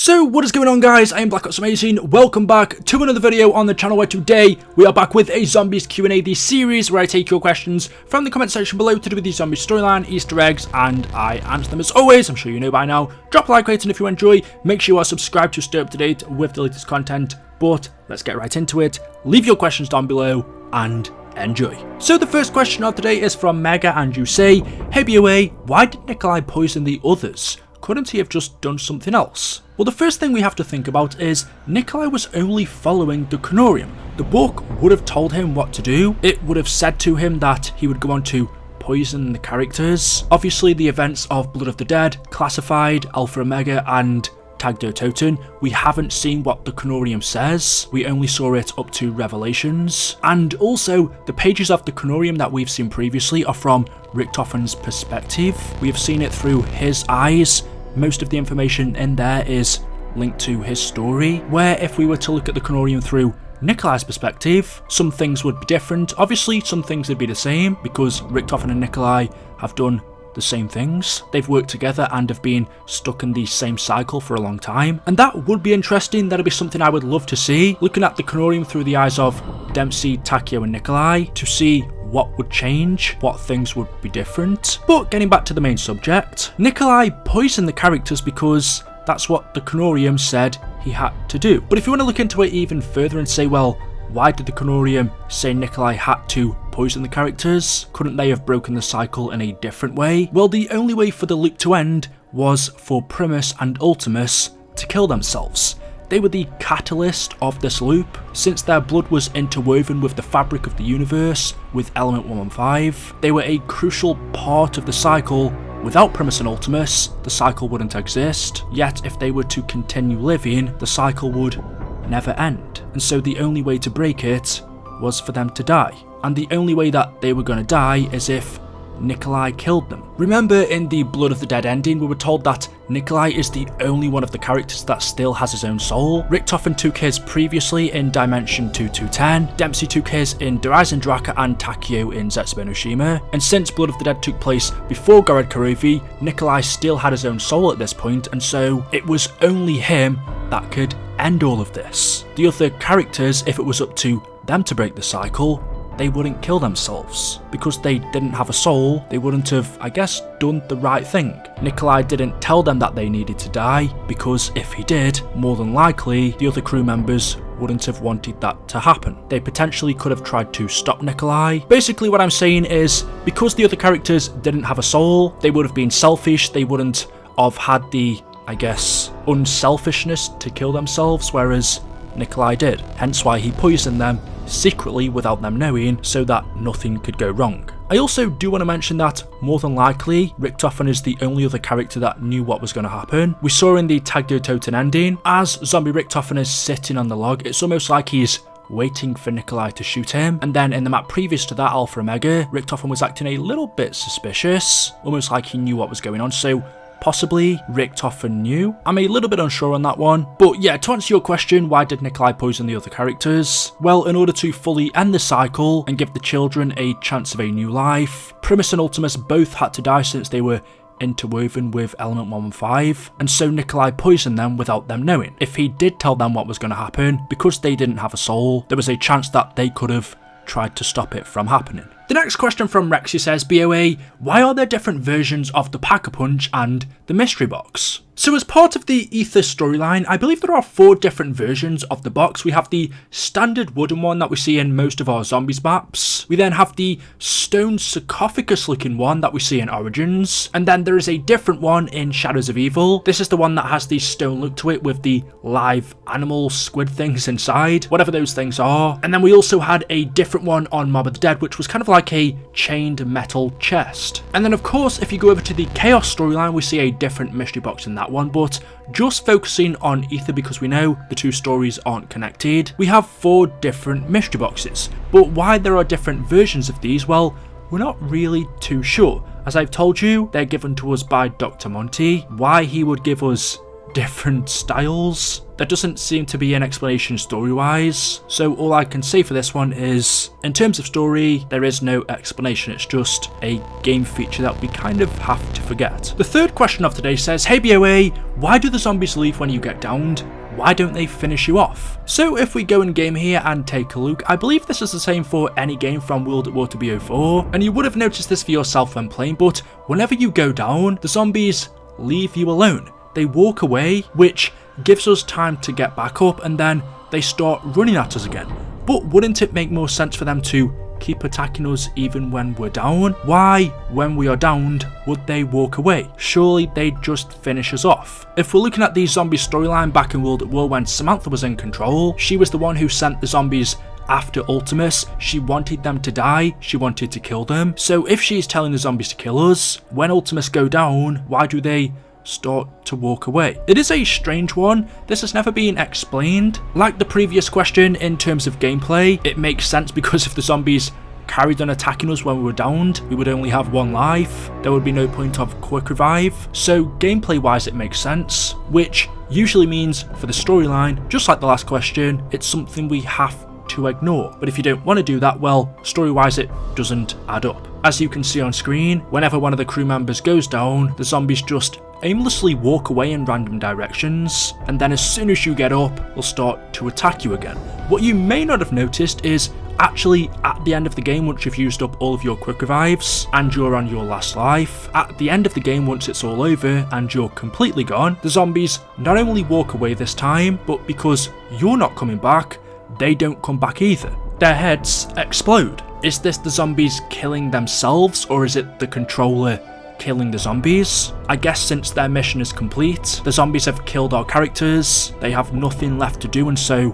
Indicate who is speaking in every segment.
Speaker 1: So what is going on, guys? I am Amazing. Welcome back to another video on the channel, where today we are back with a Zombies Q&A, the series where I take your questions from the comment section below to do with the zombie storyline, Easter eggs, and I answer them as always. I'm sure you know by now. Drop a like rating if you enjoy. Make sure you are subscribed to stay up to date with the latest content. But let's get right into it. Leave your questions down below and enjoy. So the first question of the day is from Mega, and you say, "Hey BOA, why did Nikolai poison the others? Couldn't he have just done something else?" Well, the first thing we have to think about is Nikolai was only following the Chronicles. The book would have told him what to do. It would have said to him that he would go on to poison the characters. Obviously, the events of Blood of the Dead, Classified, Alpha Omega, and Tag der Toten, we haven't seen what the Chronicles says. We only saw it up to Revelations. And also, the pages of the Chronicles that we've seen previously are from Richtofen's perspective. We have seen it through his eyes. Most of the information in there is linked to his story, where if we were to look at the Chronicles through Nikolai's perspective, some things would be different. Obviously, some things would be the same, because Richtofen and Nikolai have done the same things. They've worked together and have been stuck in the same cycle for a long time. And that would be interesting. That'd be something I would love to see, looking at the Chronicles through the eyes of Dempsey, Takeo, and Nikolai, to see what would change, what things would be different. But getting back to the main subject, Nikolai poisoned the characters because that's what the Chronicles said he had to do. But if you want to look into it even further and say, well, why did the Chronicles say Nikolai had to poison the characters? Couldn't they have broken the cycle in a different way? Well, the only way for the loop to end was for Primus and Ultimus to kill themselves. They were the catalyst of this loop, since their blood was interwoven with the fabric of the universe with Element 115. They were a crucial part of the cycle. Without Primus and Ultimus, the cycle wouldn't exist. Yet if they were to continue living, the cycle would never end. And so the only way to break it was for them to die. And the only way that they were going to die is if Nikolai killed them. Remember, in the Blood of the Dead ending, we were told that Nikolai is the only one of the characters that still has his own soul. Richtofen took his previously in Dimension 2210, Dempsey took his in Horizon Draka, and Takeo in Zetsubo no Shima. And since Blood of the Dead took place before Gorod Karovi, Nikolai still had his own soul at this point, and so it was only him that could end all of this. The other characters, if it was up to them to break the cycle, they wouldn't kill themselves. Because they didn't have a soul, they wouldn't have, I guess, done the right thing. Nikolai didn't tell them that they needed to die, because if he did, more than likely, the other crew members wouldn't have wanted that to happen. They potentially could have tried to stop Nikolai. Basically what I'm saying is, because the other characters didn't have a soul, they would have been selfish, they wouldn't have had the, I guess, unselfishness to kill themselves, whereas Nikolai did. Hence why he poisoned them secretly without them knowing, so that nothing could go wrong. I also do want to mention that more than likely Richtofen is the only other character that knew what was going to happen. We saw in the Tag der Toten ending, as zombie Richtofen is sitting on the log, it's almost like he's waiting for Nikolai to shoot him. And then in the map previous to that, Alpha Omega, Richtofen was acting a little bit suspicious, almost like he knew what was going on. So possibly Richtofen knew. I'm a little bit unsure on that one. But yeah, to answer your question, why did Nikolai poison the other characters? Well, in order to fully end the cycle and give the children a chance of a new life, Primus and Ultimus both had to die since they were interwoven with Element 115, and so Nikolai poisoned them without them knowing. If he did tell them what was going to happen, because they didn't have a soul, there was a chance that they could have tried to stop it from happening. The next question from Rexy says, BOA, why are there different versions of the Pack-a-Punch and the Mystery Box? So as part of the Ether storyline, I believe there are 4 different versions of the box. We have the standard wooden one that we see in most of our zombies maps. We then have the stone sarcophagus looking one that we see in Origins. And then there is a different one in Shadows of Evil. This is the one that has the stone look to it with the live animal squid things inside, whatever those things are. And then we also had a different one on Mob of the Dead, which was kind of like a chained metal chest. And then of course, if you go over to the Chaos storyline, we see a different mystery box in that one, but just focusing on Ether because we know the 2 stories aren't connected, we have 4 different mystery boxes. But why there are different versions of these, well, we're not really too sure. As I've told you, they're given to us by Dr. Monty. Why he would give us different styles. There doesn't seem to be an explanation story-wise, so all I can say for this one is, in terms of story, there is no explanation, it's just a game feature that we kind of have to forget. The third question of today says, hey BOA, why do the zombies leave when you get downed? Why don't they finish you off? So if we go in game here and take a look, I believe this is the same for any game from World at War to BO4, and you would have noticed this for yourself when playing, but whenever you go down, the zombies leave you alone. They walk away, which gives us time to get back up, and then they start running at us again. But wouldn't it make more sense for them to keep attacking us even when we're down? Why, when we are downed, would they walk away? Surely they'd just finish us off. If we're looking at the zombie storyline back in World at War when Samantha was in control, she was the one who sent the zombies after Ultimus. She wanted them to die, she wanted to kill them. So if she's telling the zombies to kill us, when Ultimus go down, why do they start to walk away? It is a strange one. This has never been explained. Like the previous question, in terms of gameplay, it makes sense because if the zombies carried on attacking us when we were downed, we would only have one life. There would be no point of quick revive. So gameplay wise it makes sense, which usually means for the storyline, just like the last question, it's something we have to ignore. But if you don't want to do that, well, story wise it doesn't add up. As you can see on screen, whenever one of the crew members goes down, the zombies just aimlessly walk away in random directions, and then as soon as you get up, they'll start to attack you again. What you may not have noticed is actually at the end of the game, once you've used up all of your quick revives and you're on your last life, at the end of the game, once it's all over and you're completely gone, the zombies not only walk away this time, but because you're not coming back, they don't come back either. Their heads explode. Is this the zombies killing themselves, or is it the controller killing the zombies? I guess since their mission is complete, the zombies have killed our characters, they have nothing left to do, and so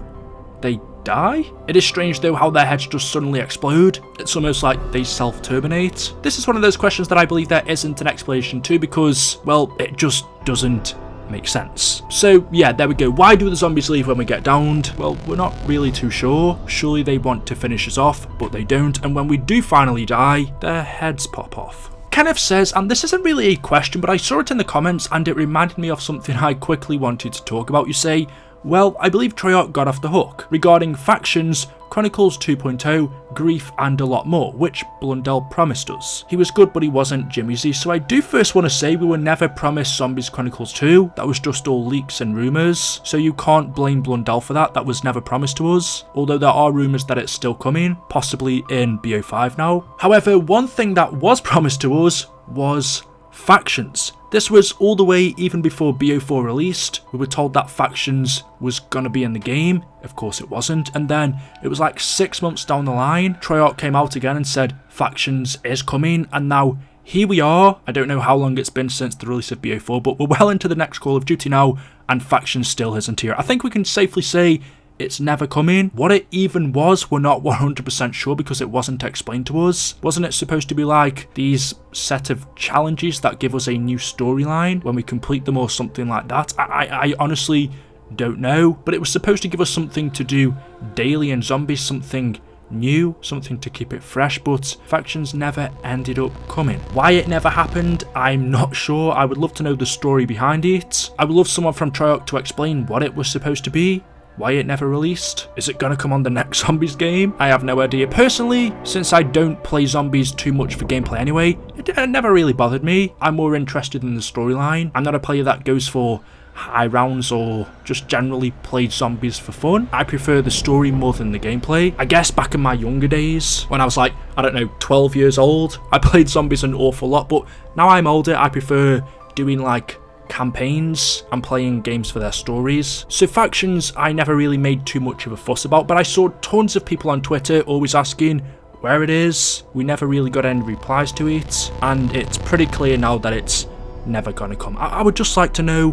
Speaker 1: they die? It is strange though how their heads just suddenly explode. It's almost like they self-terminate. This is one of those questions that I believe there isn't an explanation to, because, well, it just doesn't make sense. So yeah, there we go. Why do the zombies leave when we get downed? Well, we're not really too sure. Surely they want to finish us off, but they don't, and when we do finally die, their heads pop off. Kenneth says, and this isn't really a question, but I saw it in the comments and it reminded me of something I quickly wanted to talk about. You say, well, I believe Treyarch got off the hook regarding factions, Chronicles 2.0, Grief and a lot more, which Blundell promised us. He was good but he wasn't Jimmy Z, so I do first want to say we were never promised Zombies Chronicles 2, that was just all leaks and rumours, so you can't blame Blundell for that, that was never promised to us, although there are rumours that it's still coming, possibly in BO5 now. However, one thing that was promised to us was factions. This was all the way even before BO4 released. We were told that factions was gonna be in the game. Of course it wasn't. And then it was like 6 months down the line, Treyarch came out again and said factions is coming, and now here we are. I don't know how long it's been since the release of BO4, but we're well into the next Call of Duty now, and factions still isn't here. I think we can safely say it's never coming. What it even was, we're not 100% sure because it wasn't explained to us. Wasn't it supposed to be like these set of challenges that give us a new storyline when we complete them or something like that? I honestly don't know, but it was supposed to give us something to do daily in Zombies, something new, something to keep it fresh, but factions never ended up coming. Why it never happened, I'm not sure. I would love to know the story behind it. I would love someone from Treyarch to explain what it was supposed to be. Why it never released? Is it gonna come on the next Zombies game? I have no idea. Personally, since I don't play Zombies too much for gameplay anyway, it never really bothered me. I'm more interested in the storyline. I'm not a player that goes for high rounds or just generally plays Zombies for fun. I prefer the story more than the gameplay. I guess back in my younger days, when I was like, I don't know, 12 years old, I played Zombies an awful lot, but now I'm older, I prefer doing like campaigns and playing games for their stories. So factions I never really made too much of a fuss about, but I saw tons of people on Twitter always asking where it is. We never really got any replies to it, and it's pretty clear now that it's never gonna come. I would just like to know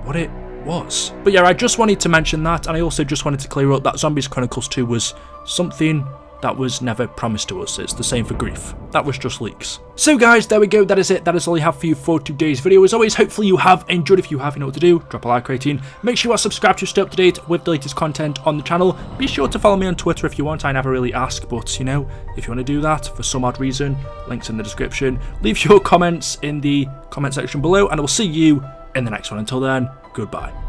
Speaker 1: what it was. But yeah, I just wanted to mention that, and I also just wanted to clear up that Zombies Chronicles 2 was something that was never promised to us. It's the same for Grief. That was just leaks. So guys, there we go. That is it. That is all I have for you for today's video. As always, hopefully you have enjoyed. If you have, you know what to do. Drop a like rating. Make sure you are subscribed to stay up to date with the latest content on the channel. Be sure to follow me on Twitter if you want. I never really ask, but you know, if you want to do that for some odd reason, links in the description. Leave your comments in the comment section below, and I will see you in the next one. Until then, Goodbye.